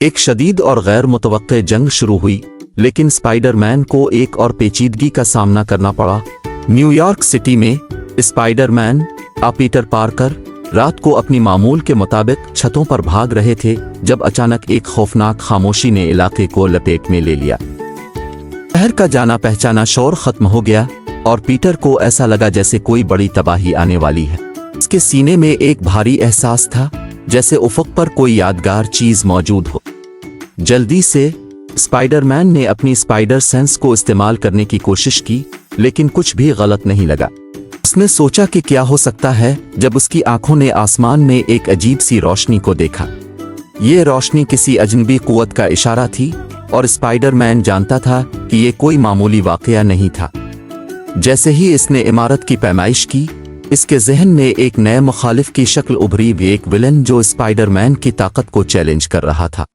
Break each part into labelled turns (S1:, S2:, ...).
S1: एक शदीद और गैर मुतवक्के जंग शुरू हुई, लेकिन स्पाइडरमैन को एक और पेचीदगी का सामना करना पड़ा। न्यूयॉर्क सिटी में स्पाइडरमैन पीटर पार्कर रात को अपनी मामूल के मुताबिक छतों पर भाग रहे थे जब अचानक एक खौफनाक खामोशी ने इलाके को लपेट में ले लिया। शहर का जाना पहचाना शोर खत्म हो गया और पीटर को ऐसा लगा जैसे कोई बड़ी तबाही आने वाली है। उसके सीने में एक भारी एहसास था, जैसे उफ़क़ पर कोई यादगार चीज मौजूद हो। जल्दी से स्पाइडरमैन ने अपनी स्पाइडर सेंस को इस्तेमाल करने की कोशिश की, लेकिन कुछ भी गलत नहीं लगा। उसने सोचा कि क्या हो सकता है जब उसकी आंखों ने आसमान में एक अजीब सी रोशनी को देखा। ये रोशनी किसी अजनबी कुव्वत का इशारा थी और स्पाइडरमैन जानता था कि ये कोई मामूली वाकया नहीं था। जैसे ही इसने इमारत की पैमाइश की, इसके ज़हन में एक नए मुखालिफ की शक्ल उभरी, एक विलन जो स्पाइडरमैन की ताकत को चैलेंज कर रहा था।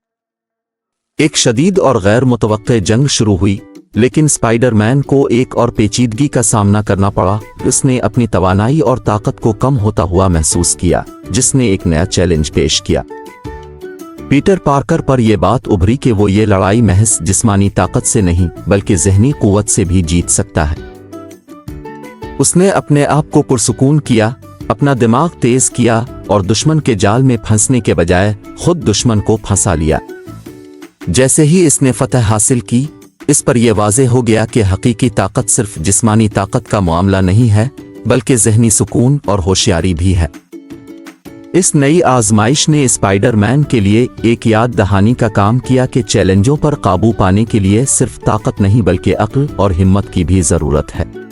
S1: एक शदीद और गैर मुतवक्के जंग शुरू हुई, लेकिन स्पाइडरमैन को एक और पेचीदगी का सामना करना पड़ा। उसने अपनी तवानाई और ताकत को कम होता हुआ महसूस किया, जिसने एक नया चैलेंज पेश किया। पीटर पार्कर पर यह बात उभरी कि वो ये लड़ाई महज जिस्मानी ताकत से नहीं बल्कि ज़हनी कुव्वत से भी जीत सकता है। उसने अपने आप को पुरसुकून किया, अपना दिमाग तेज किया और दुश्मन के जाल में फंसने के बजाय खुद दुश्मन को फंसा लिया। जैसे ही इसने फतह हासिल की, इस पर यह वाज़ेह हो गया कि हकीकी ताकत सिर्फ जिस्मानी ताकत का मामला नहीं है बल्कि ज़हनी सुकून और होशियारी भी है। इस नई आजमाइश ने स्पाइडरमैन के लिए एक याद दहानी का काम किया कि चैलेंजों पर काबू पाने के लिए सिर्फ ताकत नहीं बल्कि अक्ल और हिम्मत की भी ज़रूरत है।